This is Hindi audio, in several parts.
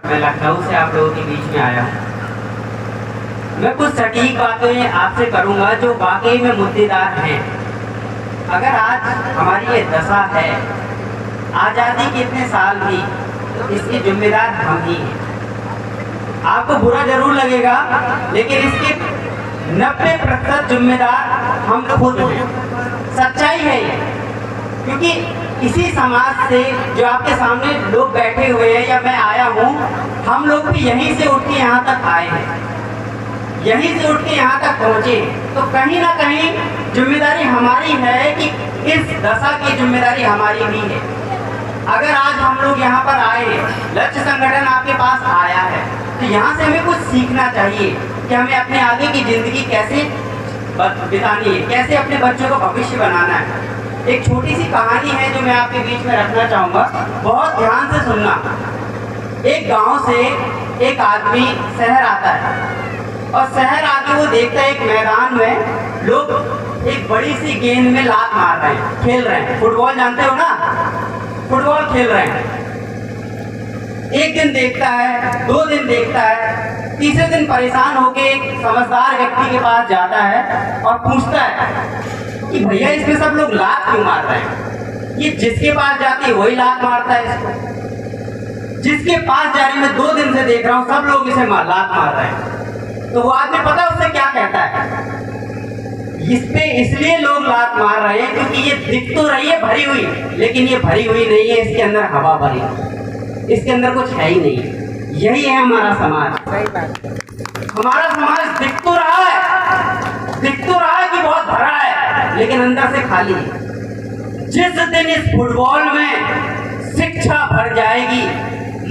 मैं लखनऊ से आप लोगों के बीच में आया हूँ। मैं कुछ सटीक बातें आपसे करूँगा जो वाकई में मुद्देदार हैं। अगर आज हमारी ये दशा है, आज़ादी के इतने साल भी, तो इसके जिम्मेदार हम ही हैं। आपको बुरा जरूर लगेगा, लेकिन इसके 90% जिम्मेदार हम खुद हैं। सच्चाई है ये, क्योंकि इसी समाज से जो आपके सामने लोग बैठे हुए हैं या मैं आया हूँ, हम लोग भी यहीं से उठ के यहाँ तक आए हैं, यहीं से उठ के यहाँ तक पहुँचे। तो कहीं ना कहीं जिम्मेदारी हमारी है कि इस दशा की जिम्मेदारी हमारी भी है। अगर आज हम लोग यहाँ पर आए, लक्ष्य संगठन आपके पास आया है, तो यहाँ से हमें कुछ सीखना चाहिए कि हमें अपने आगे की जिंदगी कैसे बितानी है, कैसे अपने बच्चों का भविष्य बनाना है। एक छोटी सी कहानी है जो मैं आपके बीच में रखना चाहूँगा, बहुत ध्यान से सुनना। एक गांव से एक आदमी शहर आता है और शहर आके वो देखता है एक मैदान में लोग एक बड़ी सी गेंद में लात मार रहे हैं, खेल रहे हैं। फुटबॉल जानते हो ना, फुटबॉल खेल रहे हैं। एक दिन देखता है, 2 दिन देखता है, तीसरे दिन परेशान होके एक समझदार व्यक्ति के पास जाता है और पूछता है कि भैया इसमें सब लोग लात क्यों मार रहे हैं? ये जिसके पास जाती है वही लात मारता है इसको। जिसके पास जा रही मैं 2 दिन से देख रहा हूँ सब लोग इसे लात मार रहे हैं। तो वो आदमी पता उससे क्या कहता है? इस पे इसलिए लोग लात मार रहे हैं क्योंकि ये दिख तो रही है भरी हुई, लेकिन ये भरी हुई नहीं है, इसके अंदर हवा भरी, इसके अंदर कुछ है ही नहीं। यही है हमारा समाज। हमारा समाज दिख तो रहा है कि बहुत भरा है, लेकिन अंदर से खाली है। जिस दिन इस फुटबॉल में शिक्षा भर जाएगी,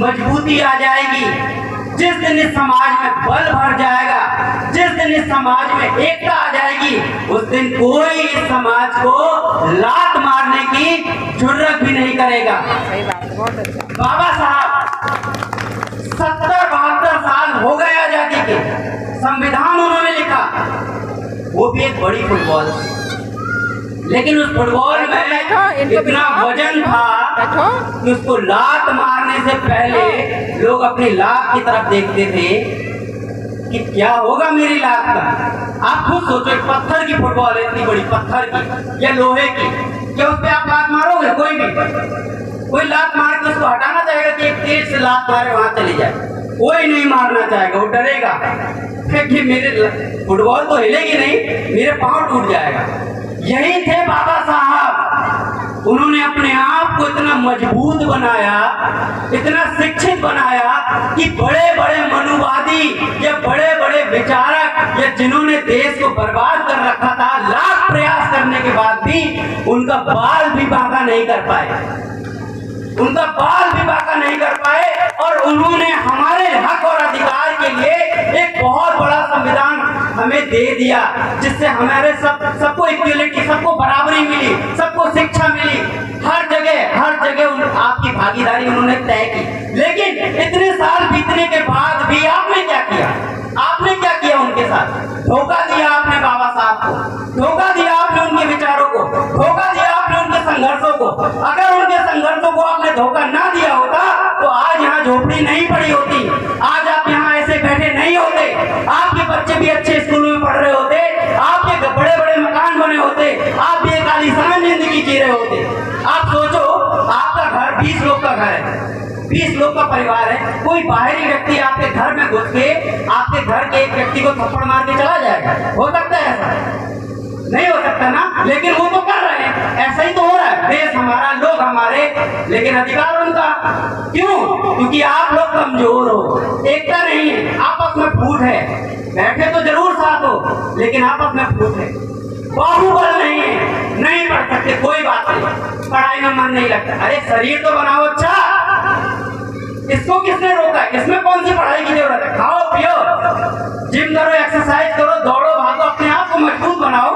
मजबूती आ जाएगी, जिस दिन इस समाज में बल भर जाएगा, जिस दिन इस समाज में एकता आ जाएगी, उस दिन कोई इस समाज को लात मारने की जुर्रत भी नहीं करेगा। बाबा साहब 70-72 साल हो गए आजादी के, संविधान उन्होंने लिखा, वो भी एक बड़ी फुटबॉल, लेकिन उस फुटबॉल में इतना वजन था कि उसको लात मारने से पहले लोग अपनी लात की तरफ देखते थे कि क्या होगा मेरी लात का। आप खुद सोचो, एक पत्थर की फुटबॉल है, इतनी बड़ी पत्थर की या लोहे की, क्या उस पर आप लात मारोगे? कोई लात मार के उसको हटाना चाहेगा कि एक तेज से लात मारे वहां चली जाए? कोई नहीं मारना चाहेगा, वो डरेगा कि मेरे फुटबॉल तो हिलेगी नहीं, मेरे पांव टूट जाएगा। यही थे बाबा साहब, उन्होंने अपने आप को इतना मजबूत बनाया, इतना शिक्षित बनाया कि बड़े बड़े मनुवादी या बड़े बड़े विचारक या जिन्होंने देश को बर्बाद कर रखा था, लाख प्रयास करने के बाद भी उनका बाल भी बांका नहीं कर पाए, उनका बाल भी बांका नहीं कर पाए। और उन्होंने हमारे हक और अधिकार के लिए एक बहुत बड़ा संविधान हमें दे दिया, जिससे हमारे सबको इक्वलिटी, सबको बराबरी मिली, सबको शिक्षा मिली, हर जगह आपकी भागीदारी उन्होंने तय की। लेकिन इतने साल बीतने के बाद भी आपने क्या किया? आपने क्या किया उनके साथ? धोखा दिया आपने बाबा साहब को, धोखा दिया आपने उनके विचारों को, धोखा दिया आपने उनके संघर्षों को। अगर उनके संघर्षों को आपने धोखा ना दिया होता तो आज यहाँ झोपड़ी नहीं पड़ी होती, आज आप यहाँ ऐसे बैठे नहीं होते, आपके बच्चे भी अच्छे स्कूलों में पढ़ रहे होते, आपके बड़े बड़े मकान बने होते, आप भी एक आलीशान जिंदगी जी रहे होते। आप सोचो, आपका घर 20 लोग का घर है, 20 लोग का परिवार है, कोई बाहरी व्यक्ति आपके घर में घुस के आपके घर के एक व्यक्ति को थप्पड़ मार के चला जाएगा? हो सकता है ऐसा? नहीं हो सकता ना। लेकिन वो तो कर रहे हैं, ऐसा ही तो हो रहा है। देश हमारा, लोग हमारे, लेकिन अधिकार उनका। क्यों? क्योंकि आप लोग कमजोर हो, एकता नहीं है, आपस में फूट है। बैठे तो जरूर साथ हो, लेकिन आपस में फूट है, बाहुबल नहीं है, नहीं पढ़ सकते, कोई बात नहीं, पढ़ाई में मन नहीं लगता। अरे शरीर तो बनाओ अच्छा, इसको किसने रोका है? इसमें कौन सी पढ़ाई की जरूरत है? खाओ पियो, जिम करो, एक्सरसाइज करो, दौड़ो भागो, अपने आप को मजबूत बनाओ,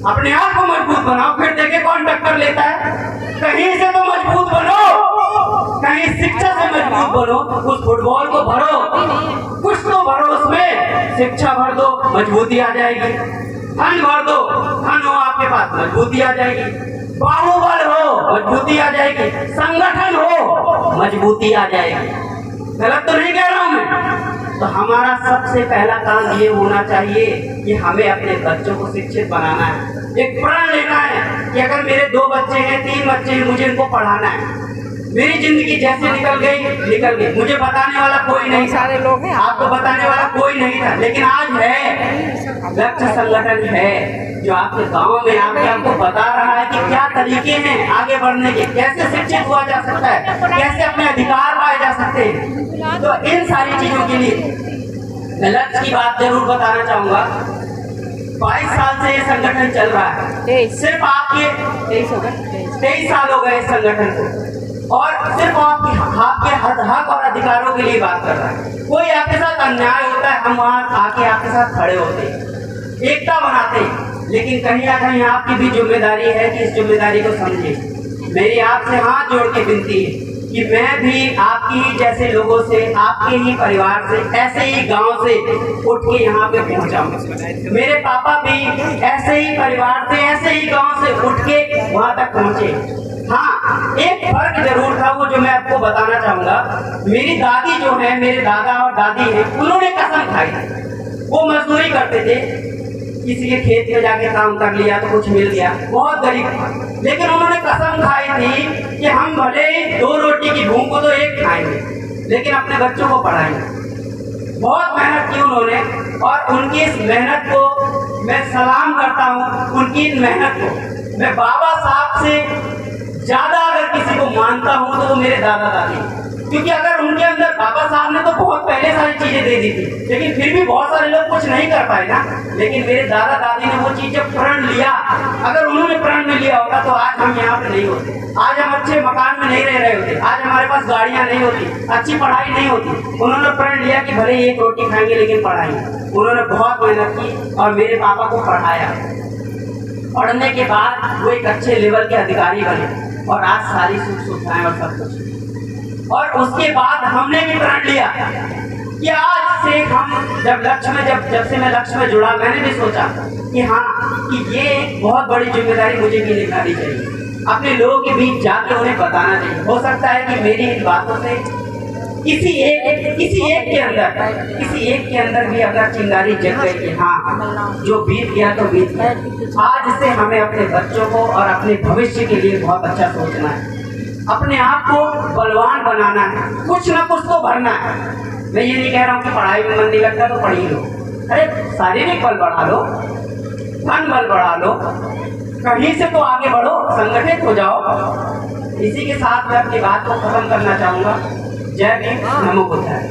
अपने आप को मजबूत बनाओ, फिर देखे कौन टक्कर लेता है। कहीं से तो मजबूत बनो, कहीं शिक्षा से मजबूत बनो, उस फुटबॉल को भरो, कुछ तो भरो उसमें, शिक्षा भर दो, मजबूती आ जाएगी, धन भर दो, धन हो आपके पास, मजबूती आ जाएगी, बाहुबल हो, मजबूती आ जाएगी, संगठन हो, मजबूती आ जाएगी। गलत तो नहीं कह रहा हूं मैं। तो हमारा सबसे पहला काम ये होना चाहिए कि हमें अपने बच्चों को शिक्षित बनाना है, एक प्रण लेना है कि अगर मेरे 2 बच्चे हैं, 3 बच्चे हैं, मुझे इनको पढ़ाना है। मेरी जिंदगी जैसे निकल गई, मुझे बताने वाला कोई नहीं, सारे लोग हैं, आपको बताने वाला कोई नहीं था, लेकिन आज है लक्ष्य संगठन है जो आपके गांव में आपको बता रहा है कि क्या तरीके हैं आगे बढ़ने के, कैसे शिक्षित हुआ जा सकता है, कैसे अपने अधिकार पाए जा सकते हैं। तो इन सारी चीजों के लिए मैं लक्ष्य की बात जरूर बताना चाहूंगा। 22 साल से ये संगठन चल रहा है, सिर्फ आपके 23 साल हो गए इस संगठन को, और सिर्फ आपके हक और अधिकारों के लिए बात कर रहा है। कोई आपके साथ अन्याय होता है, हम वहाँ आके आपके साथ खड़े होते, एकता बनाते, लेकिन कहीं ना कहीं आपकी भी जिम्मेदारी है कि इस जिम्मेदारी को समझे। मेरी आपसे हाथ जोड़ के विनती है कि मैं भी आपके ही जैसे लोगों से, आपके ही परिवार से, ऐसे ही गांव से उठ के यहाँ पे पहुँचा हूँ। मेरे पापा भी ऐसे ही परिवार से, ऐसे ही गांव से उठ के वहाँ तक पहुँचे। हाँ, एक फर्क जरूर था, वो जो मैं आपको बताना चाहूंगा। मेरी दादी जो है, मेरे दादा और दादी है, उन्होंने कसम खाई, वो मजदूरी करते थे, किसी के खेत में जाके काम कर लिया तो कुछ मिल गया, बहुत गरीब था, लेकिन उन्होंने कसम खाई थी कि हम भले 2 रोटी की भूख को तो एक खाएंगे, लेकिन अपने बच्चों को पढ़ाएंगे। बहुत मेहनत की उन्होंने, और उनकी इस मेहनत को मैं सलाम करता हूँ। उनकी इन मेहनत को मैं बाबा साहब से ज्यादा अगर किसी को मानता हूँ तो वो मेरे दादा दादी, क्योंकि अगर उनके अंदर बाबा साहब ने तो बहुत पहले सारी चीजें दे दी थी, लेकिन फिर भी बहुत सारे लोग कुछ नहीं कर पाए ना। लेकिन मेरे दादा दादी ने वो चीज जब प्रण लिया, अगर उन्होंने प्रण में लिया होगा तो आज हम यहाँ पे नहीं होते, आज हम अच्छे मकान में नहीं रह रहे होते, आज हमारे पास गाड़ियाँ नहीं होती, अच्छी पढ़ाई नहीं होती। उन्होंने प्रण लिया कि भले 1 रोटी खाएंगे लेकिन पढ़ाएंगे। उन्होंने बहुत मेहनत की और मेरे पापा को पढ़ाया। पढ़ने के बाद वो एक अच्छे लेवल के अधिकारी बने और आज सारी सुख सुविधाएं और सब कुछ। और उसके बाद हमने भी प्रण लिया कि आज से हम जब से मैं लक्ष्य में जुड़ा, मैंने भी सोचा कि हाँ, कि ये एक बहुत बड़ी जिम्मेदारी मुझे भी निभानी चाहिए, अपने लोगों के बीच जाकर उन्हें बताना चाहिए। हो सकता है कि मेरी इन बातों से किसी एक के अंदर भी अगर चिंगारी जग गई कि हाँ, जो बीत गया तो बीत गया। आज से हमें अपने बच्चों को और अपने भविष्य के लिए बहुत अच्छा सोचना है, अपने आप को बलवान बनाना है, कुछ ना कुछ तो भरना है। मैं ये नहीं कह रहा हूँ कि पढ़ाई में मन नहीं लगता तो पढ़ ही लो, अरे शारीरिक बल बढ़ा लो, मन बल बढ़ा लो, कहीं से तो आगे बढ़ो, संगठित हो जाओ। इसी के साथ मैं अपनी बात को खत्म करना चाहूंगा। जय भीम, नमो बुद्धाय।